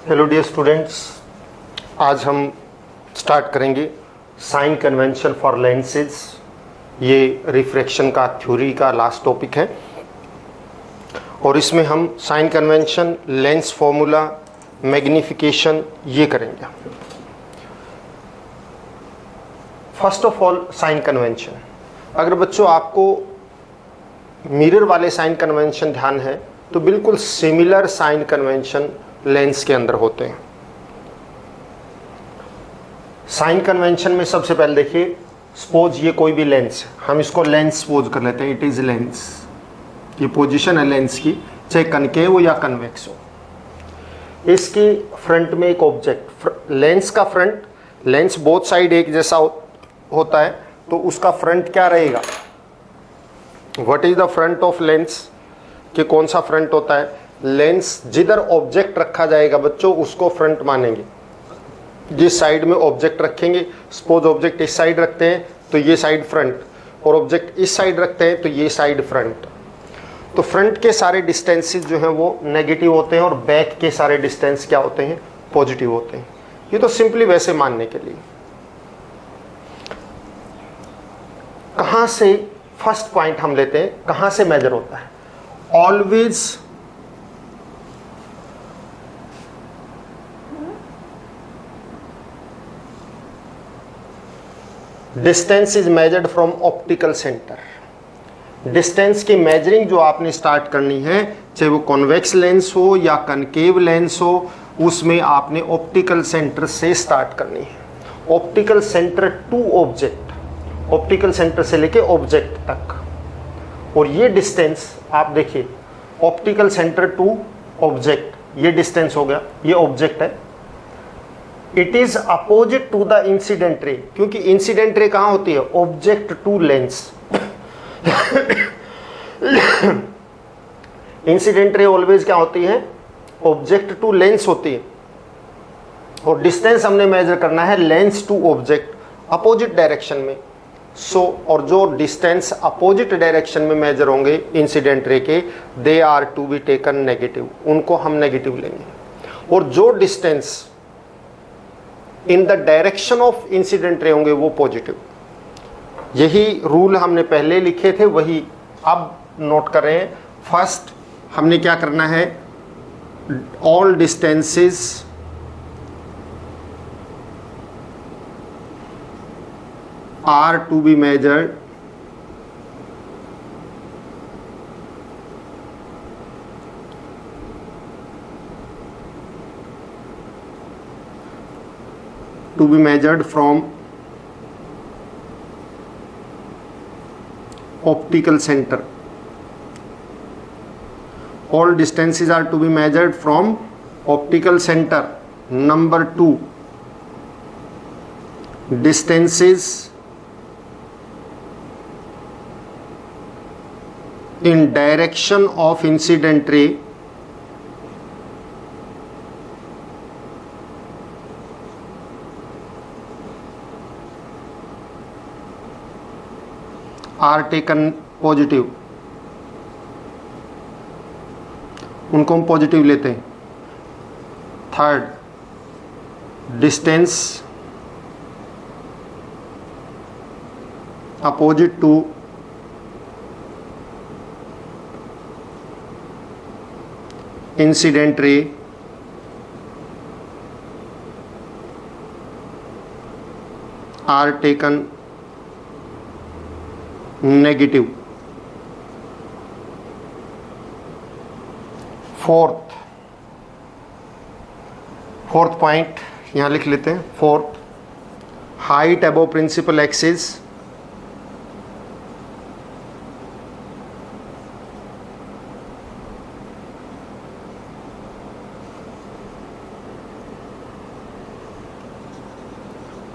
Hello dear students, आज हम start करेंगे साइन कन्वेंशन फॉर लेंसेज। ये रिफ्रैक्शन का थ्योरी का लास्ट टॉपिक है और इसमें हम sign convention, lens formula, magnification ये करेंगे। First of all sign convention. अगर बच्चों आपको मिरर वाले साइन कन्वेंशन ध्यान है तो बिल्कुल सिमिलर साइन कन्वेंशन लेंस के अंदर होते हैं। साइन कन्वेंशन में सबसे पहले देखिए, सपोज ये कोई भी लेंस है, हम इसको लेंस सपोज कर लेते हैं, इट इज लेंस। ये पोजीशन है लेंस की, चाहे कनकेव हो या कन्वेक्स हो। इसकी फ्रंट में एक ऑब्जेक्ट, लेंस का फ्रंट, लेंस बोथ साइड एक जैसा होता है तो उसका फ्रंट क्या रहेगा? What is the front of lens? कि कौन सा फ्रंट होता है? लेंस जिधर ऑब्जेक्ट रखा जाएगा बच्चों उसको फ्रंट मानेंगे। जिस साइड में ऑब्जेक्ट रखेंगे, सपोज ऑब्जेक्ट इस साइड रखते हैं तो ये साइड फ्रंट, और ऑब्जेक्ट इस साइड रखते हैं तो ये साइड फ्रंट। तो फ्रंट के सारे डिस्टेंसेस जो हैं वो नेगेटिव होते हैं और बैक के सारे डिस्टेंस क्या होते हैं? पॉजिटिव होते हैं। ये तो सिंपली वैसे मानने के लिए। कहाँ से फर्स्ट पॉइंट हम लेते हैं, कहाँ से मेजर होता है? Always distance is measured from optical centre. Distance की मेजरिंग जो आपने स्टार्ट करनी है, चाहे वो कॉन्वेक्स लेंस हो या कनकेव लेंस हो, उसमें आपने ऑप्टिकल सेंटर से स्टार्ट करनी है। Optical centre to object, optical centre से लेके ऑब्जेक्ट तक। और ये डिस्टेंस आप देखिए, ऑप्टिकल सेंटर टू ऑब्जेक्ट, ये डिस्टेंस हो गया, ये ऑब्जेक्ट है। It is opposite to the incident ray, क्योंकि इंसिडेंट रे कहां होती है? Object to lens. Incident ray always क्या होती है? ऑब्जेक्ट टू लेंस होती है। और डिस्टेंस हमने मेजर करना है lens to object, opposite direction में। और जो डिस्टेंस अपोजिट डायरेक्शन में मेजर होंगे इंसिडेंट रे के, they are to be taken negative, उनको हम नेगेटिव लेंगे। और जो distance in the direction of incident ray होंगे वो पॉजिटिव। यही रूल हमने पहले लिखे थे, वही अब नोट कर रहे हैं। फर्स्ट हमने क्या करना है? All distances are to be measured from optical center. All distances are to be measured from optical center. Number 2, distances in direction of incident ray are taken positive, उनको हम पॉजिटिव लेते हैं। Third, distance opposite to incident ray are taken negative. Fourth point यहां लिख लेते हैं। Fourth, height above principal axis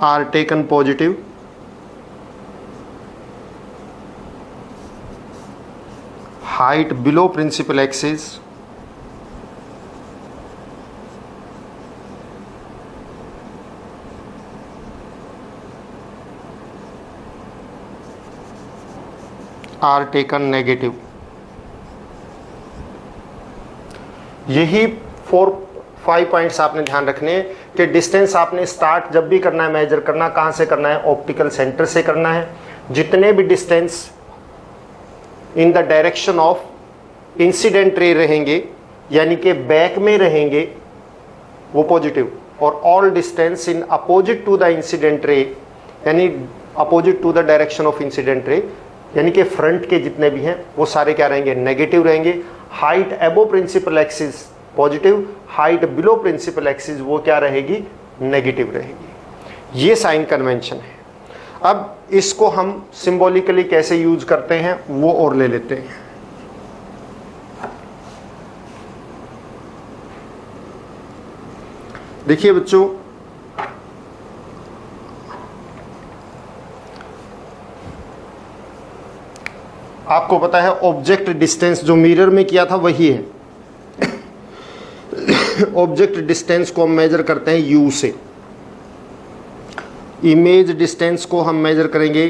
are taken positive, height below principal axis are taken negative। यही 5 points आपने ध्यान रखने हैं कि डिस्टेंस आपने स्टार्ट जब भी करना है मेजर करना, कहाँ से करना है, ऑप्टिकल सेंटर से करना है। जितने भी distance in the direction of incident रे रहेंगे, यानी कि बैक में रहेंगे, वो पॉजिटिव, और all distance in opposite to the incident ray, यानी opposite to the direction of incident ray, यानी कि फ्रंट के जितने भी हैं वो सारे क्या रहेंगे, नेगेटिव रहेंगे। Height above principal axis positive, height below principal axis वो क्या रहेगी, नेगेटिव रहेगी। ये साइन कन्वेंशन है। अब इसको हम सिंबॉलिकली कैसे यूज करते हैं वो और ले लेते हैं। देखिए बच्चों, आपको पता है ऑब्जेक्ट डिस्टेंस जो मिरर में किया था वही है। ऑब्जेक्ट डिस्टेंस को हम मेजर करते हैं यू से, इमेज डिस्टेंस को हम मेजर करेंगे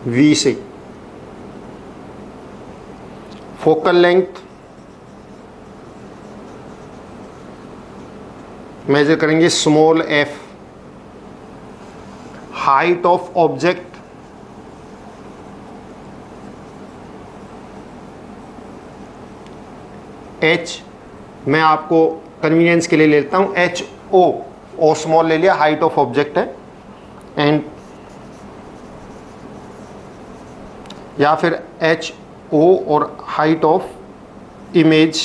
वी से, फोकल लेंथ मेजर करेंगे small F, height of object H, मैं आपको कन्वीनियंस के लिए लेता हूं एच ओ स्मॉल ले लिया, हाइट ऑफ ऑब्जेक्ट है, एंड या फिर एच ओ और height of image,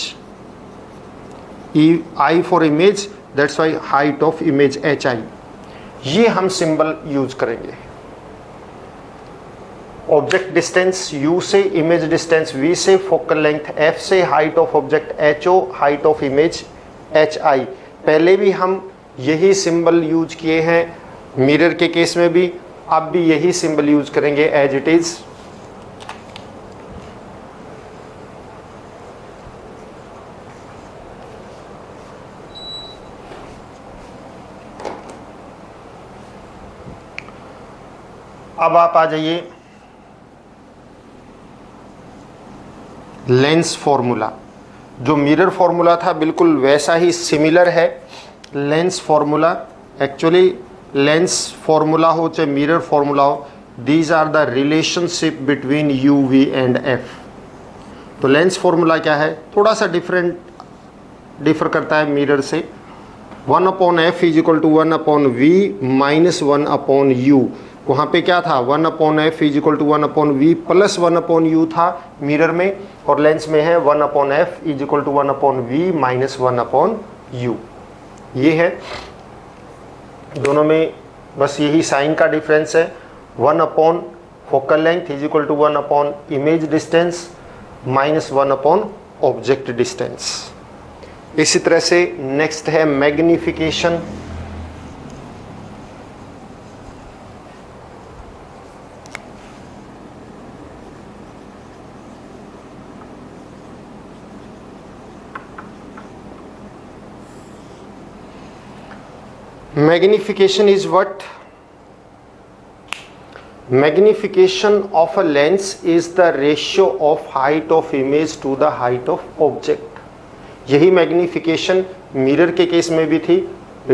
I for image, that's why height of image H I. ये हम सिंबल यूज करेंगे। ऑब्जेक्ट डिस्टेंस u से, इमेज डिस्टेंस v से, फोकल लेंथ f से, height of object ho, height of image hi। पहले भी हम यही सिंबल यूज किए हैं, मिरर के केस में भी, अब भी यही सिंबल यूज करेंगे एज इट इज। अब आप आ जाइए लेंस फॉर्मूला। जो मिरर फॉर्मूला था बिल्कुल वैसा ही सिमिलर है lens formula. Actually lens formula हो चाहे मिरर फॉर्मूला हो, these are the relationship between U V and F. तो लेंस फॉर्मूला क्या है, थोड़ा सा डिफर करता है मिरर से। 1/f is equal to 1/v minus 1/u। वहाँ पे क्या था, 1/f is equal to 1/v plus 1/u था मिरर में, और लेंस में है 1/f is equal to 1/v minus 1/u। ये है, दोनों में बस यही साइन का डिफरेंस है। 1/ focal length is equal to 1/ image distance minus 1/ object distance. इसी तरह से नेक्स्ट है magnification. Magnification is what? Magnification of a lens is the ratio of height of image to the height of object. यही magnification mirror के case में भी थी।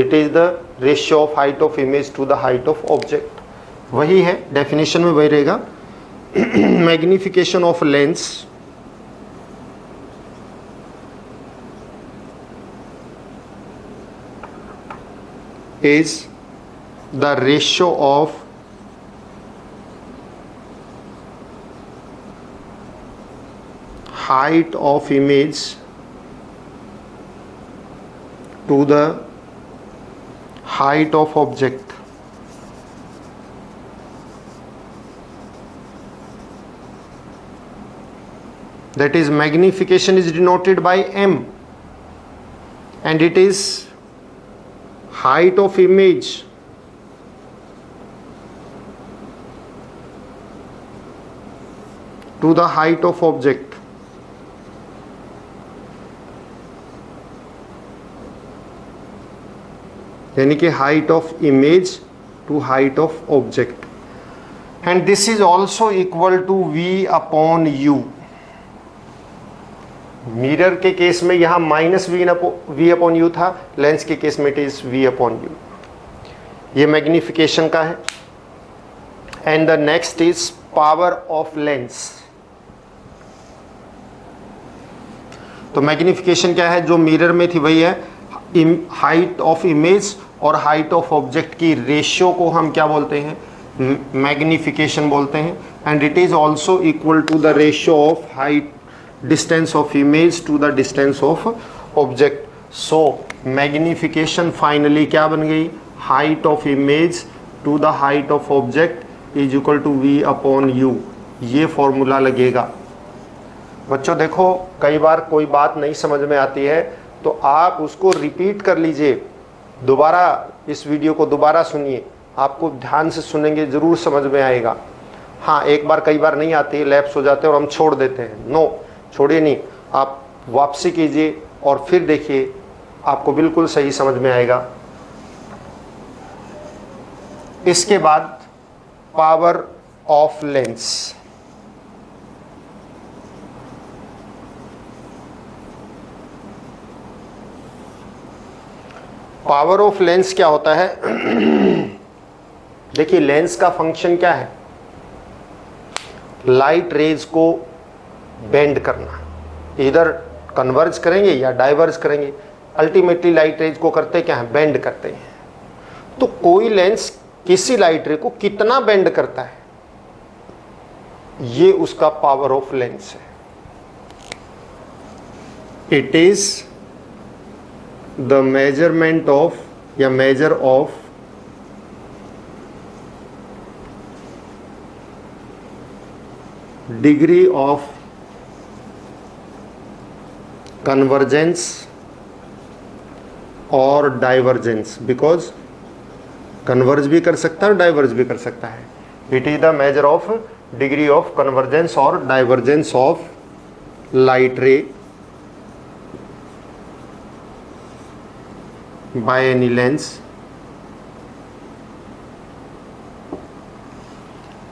It is the ratio of height of image to the height of object. वही है, definition में वही रहेगा। Magnification of lens is the ratio of height of image to the height of object. That is, magnification is denoted by m, and it is height of image to the height of object. यानी कि height of image to height of object, and this is also equal to v upon u. Mirror के case में यहाँ minus V upon U था, lens के case में it is V upon U. ये magnification का है। And the next is power of lens. तो मैग्निफिकेशन क्या है, जो मिरर में थी वही है, हाइट ऑफ इमेज और हाइट ऑफ ऑब्जेक्ट की रेशियो को हम क्या बोलते हैं, मैग्निफिकेशन बोलते हैं। And it is also equal to the ratio of height distance of image to the distance of object. So magnification finally क्या बन गई, height of image to the height of object is equal to V upon U. ये formula लगेगा। बच्चों देखो, कई बार कोई बात नहीं समझ में आती है तो आप उसको रिपीट कर लीजिए, दोबारा इस वीडियो को दोबारा सुनिए, आपको ध्यान से सुनेंगे जरूर समझ में आएगा। हाँ, एक बार कई बार नहीं आती है, लैप्स हो जाते हैं और हम छोड़ देते हैं। नो, छोड़िए नहीं, आप वापसी कीजिए और फिर देखिए, आपको बिल्कुल सही समझ में आएगा। इसके बाद power of lens. Power of lens क्या होता है देखिए, लेंस का फंक्शन क्या है, लाइट रेज को बेंड करना, इधर कन्वर्ज करेंगे या डाइवर्ज करेंगे। अल्टीमेटली लाइट रेज को करते क्या है, बेंड करते हैं। तो कोई लेंस किसी लाइट रे को कितना बेंड करता है, ये उसका पावर ऑफ लेंस है। It is the measurement of या measure of degree of convergence और डाइवर्जेंस, बिकॉज कन्वर्ज भी कर सकता है और डाइवर्ज भी कर सकता है। It is the measure of degree of convergence और divergence of light ray by any lens.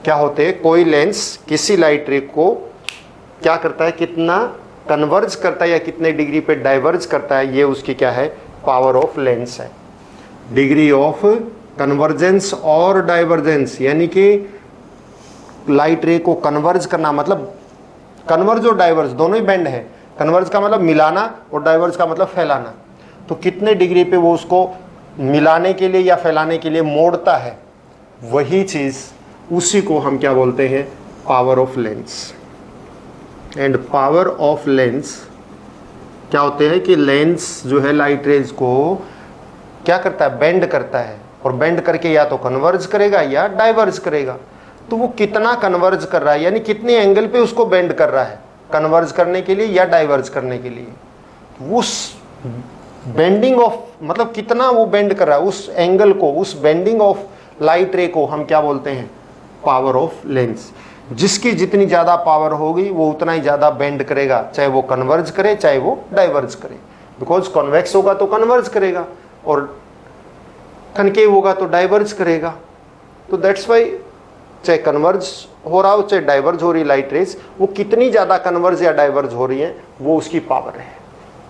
क्या होते हैं, कोई लेंस किसी लाइट रे को क्या करता है, कितना कन्वर्ज करता है या कितने डिग्री पे डाइवर्ज करता है, ये उसकी क्या है, पावर ऑफ लेंस है। डिग्री ऑफ कन्वर्जेंस और डाइवर्जेंस, यानी कि लाइट रे को कन्वर्ज करना, मतलब कन्वर्ज और डाइवर्ज दोनों ही बेंड है। कन्वर्ज का मतलब मिलाना और डाइवर्ज का मतलब फैलाना। तो कितने डिग्री पे वो उसको मिलाने के लिए या फैलाने के लिए मोड़ता है, वही चीज, उसी को हम क्या बोलते हैं, power of lens. And power of lens क्या होते हैं कि लेंस जो है लाइट रेज को क्या करता है, बेंड करता है, और बेंड करके या तो कन्वर्ज करेगा या डाइवर्ज करेगा। तो वो कितना कन्वर्ज कर रहा है, यानी कितने एंगल पे उसको बेंड कर रहा है, कन्वर्ज करने के लिए या डाइवर्ज करने के लिए। उस बेंडिंग ऑफ, मतलब कितना वो बेंड कर रहा है, उस एंगल को, उस बेंडिंग ऑफ लाइट रे को हम क्या बोलते हैं, पावर ऑफ लेंस। जिसकी जितनी ज़्यादा पावर होगी वो उतना ही ज़्यादा बेंड करेगा, चाहे वो कन्वर्ज करे चाहे वो डाइवर्ज करे। बिकॉज कॉन्वेक्स होगा तो कन्वर्ज करेगा और कनकेव होगा तो डाइवर्ज करेगा। तो दैट्स वाई चाहे कन्वर्ज हो रहा हो चाहे डाइवर्ज हो रही लाइट रेज, वो कितनी ज़्यादा कन्वर्ज या डाइवर्ज हो रही है वो उसकी पावर है।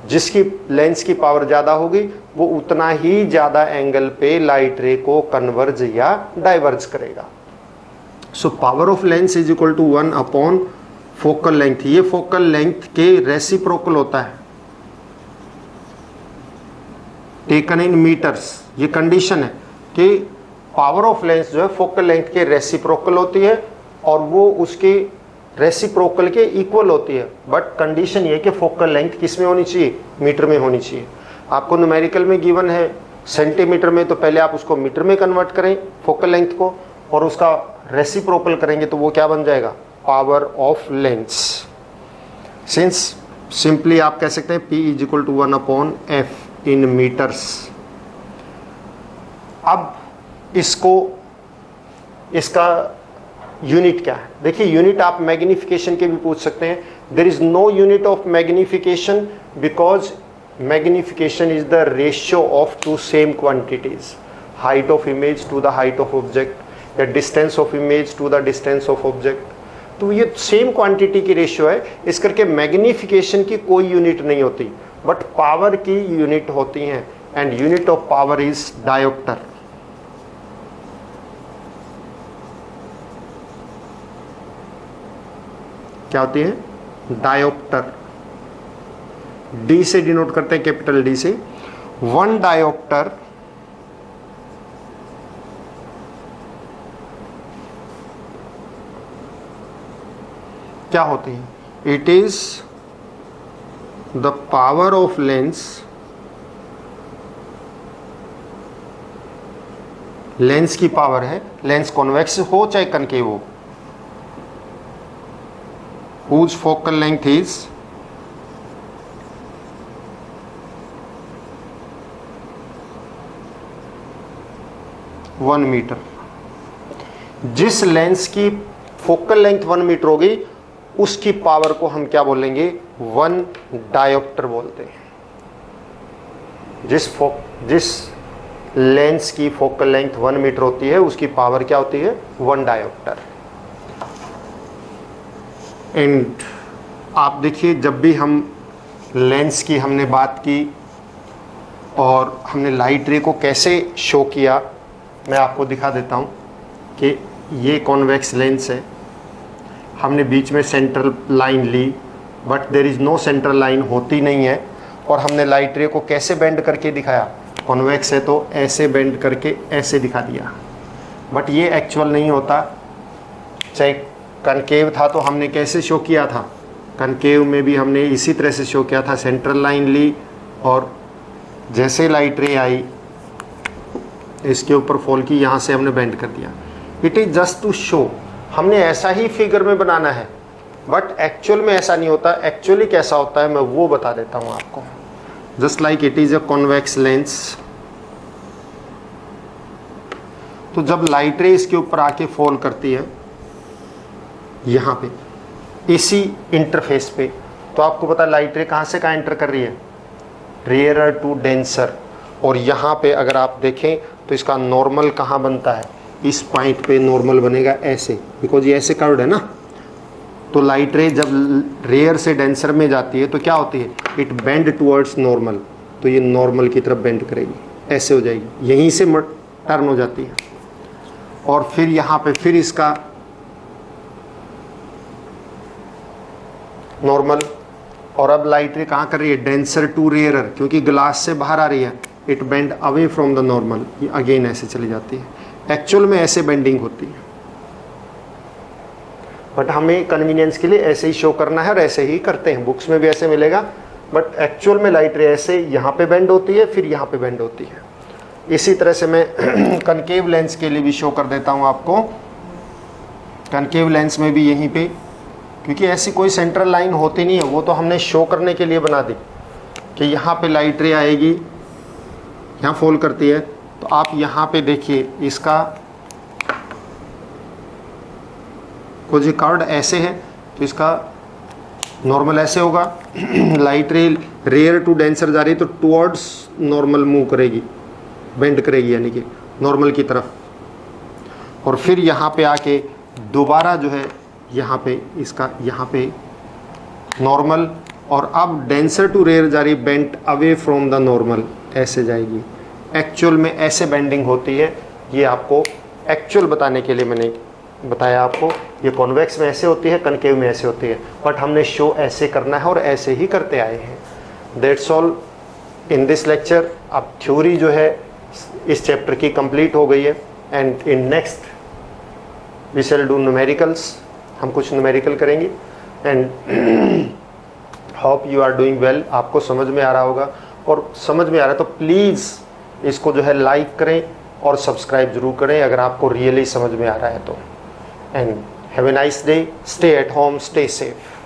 जिसकी लेंस की पावर ज़्यादा होगी वो उतना ही ज़्यादा एंगल पे लाइट रे को कन्वर्ज या डाइवर्ज करेगा। So power of lens is equal to 1 upon focal length. ये फोकल लेंथ के रेसिप्रोकल होता है, टेकन इन मीटर्स। ये कंडीशन है कि पावर ऑफ लेंस जो है फोकल लेंथ के रेसिप्रोकल होती है और वो उसके रेसिप्रोकल के इक्वल होती है। बट कंडीशन ये कि फोकल लेंथ किस में होनी चाहिए, मीटर में होनी चाहिए। आपको न्यूमेरिकल में गिवन है सेंटीमीटर में, तो पहले आप उसको मीटर में कन्वर्ट करें फोकल लेंथ को, और उसका रेसिप्रोकल करेंगे तो वो क्या बन जाएगा, power of lens. Since simply आप कह सकते हैं P is equal to 1 upon F in metres. अब इसका यूनिट क्या है, देखिए यूनिट आप मैग्निफिकेशन के भी पूछ सकते हैं। There is no unit of magnification because magnification is the ratio of two same quantities, height of image to the height of object या distance of image to the distance of object. तो ये same quantity की ratio है, इस करके magnification की कोई unit नहीं होती, बट पावर की यूनिट होती हैं, and unit of power is dioptre. क्या होती है? डायोप्टर। डी से डिनोट करते हैं, कैपिटल डी से। 1 डायोप्टर क्या होती है? It is the power of lens, lens की पावर है, लेंस कॉन्वेक्स हो चाहे कनकेव हो, whose focal length is 1 metre. जिस लेंस की फोकल लेंथ 1 मीटर होगी उसकी पावर को हम क्या बोलेंगे? 1 डायोप्टर बोलते हैं। जिस लेंस की फोकल लेंथ 1 मीटर होती है उसकी पावर क्या होती है? 1 डायोप्टर। एंड आप देखिए, जब भी हम लेंस की हमने बात की और हमने लाइट रे को कैसे शो किया, मैं आपको दिखा देता हूँ कि ये कॉन्वेक्स लेंस है, हमने बीच में सेंट्रल लाइन ली, but there is no central line, होती नहीं है, और हमने लाइट रे को कैसे बेंड करके दिखाया? कॉन्वेक्स है तो ऐसे बेंड करके ऐसे दिखा दिया, बट ये एक्चुअल नहीं होता। चाहे कनकेव था तो हमने कैसे शो किया था? कनकेव में भी हमने इसी तरह से शो किया था, सेंट्रल लाइन ली और जैसे लाइट रे आई इसके ऊपर फॉल की, यहाँ से हमने बेंड कर दिया। It is just to show, हमने ऐसा ही फिगर में बनाना है, बट एक्चुअल में ऐसा नहीं होता। एक्चुअली कैसा होता है मैं वो बता देता हूँ आपको। Just like it is a convex lens, तो जब लाइट रे इसके ऊपर आके फॉल करती है यहाँ पे इसी इंटरफेस पे, तो आपको पता है लाइट रे कहाँ से कहाँ एंटर कर रही है? Rarer to denser. और यहाँ पे अगर आप देखें तो इसका नॉर्मल कहाँ बनता है? इस पॉइंट पे नॉर्मल बनेगा ऐसे, बिकॉज ये ऐसे कर्व्ड है ना। तो लाइट रे जब रेयर से डेंसर में जाती है तो क्या होती है? इट बेंड टुवर्ड्स नॉर्मल, तो ये नॉर्मल की तरफ बेंड करेगी, ऐसे हो जाएगी, यहीं से टर्न हो जाती है। और फिर यहाँ पे फिर इसका नॉर्मल, और अब लाइट रे कहाँ कर रही है? डेंसर टू रेयरर, क्योंकि ग्लास से बाहर आ रही है, it bend away from the normal, ये अगेन ऐसे चली जाती है। एक्चुअल में ऐसे बेंडिंग होती है, बट हमें कन्वीनियंस के लिए ऐसे ही शो करना है और ऐसे ही करते हैं, बुक्स में भी ऐसे मिलेगा, बट एक्चुअल में लाइट रे ऐसे यहाँ पे बेंड होती है, फिर यहाँ पे बेंड होती है। इसी तरह से मैं कनकेव लेंस के लिए भी शो कर देता हूँ आपको। कनकेव लेंस में भी यहीं पे, क्योंकि ऐसी कोई सेंट्रल लाइन होती नहीं है, वो तो हमने शो करने के लिए बना दी कि यहाँ पे लाइट रे आएगी, यहाँ फॉल करती है, तो आप यहाँ पे देखिए इसका कुछ कार्ड ऐसे है तो इसका नॉर्मल ऐसे होगा। लाइट रे रेयर टू डेंसर जा रही है तो टुवर्ड्स नॉर्मल मूव करेगी, बेंड करेगी, यानी कि नॉर्मल की तरफ, और फिर यहाँ पे आके दोबारा जो है यहाँ पे इसका यहाँ पे नॉर्मल, और अब डेंसर टू रेयर जा रही, bent away from the normal, ऐसे जाएगी। एक्चुअल में ऐसे बेंडिंग होती है, ये आपको एक्चुअल बताने के लिए मैंने बताया आपको। ये कॉन्वेक्स में ऐसे होती है, कनकेव में ऐसे होती है, बट हमने शो ऐसे करना है और ऐसे ही करते आए हैं। That's all in this lecture. अब थ्योरी जो है इस चैप्टर की कंप्लीट हो गई है, and in next we shall do numericals, हम कुछ न्यूमेरिकल करेंगे, and hope you are doing well. आपको समझ में आ रहा होगा, और समझ में आ रहा है तो प्लीज़ इसको जो है लाइक करें और सब्सक्राइब जरूर करें अगर आपको रियली समझ में आ रहा है तो। And have a nice day, stay at home, stay safe.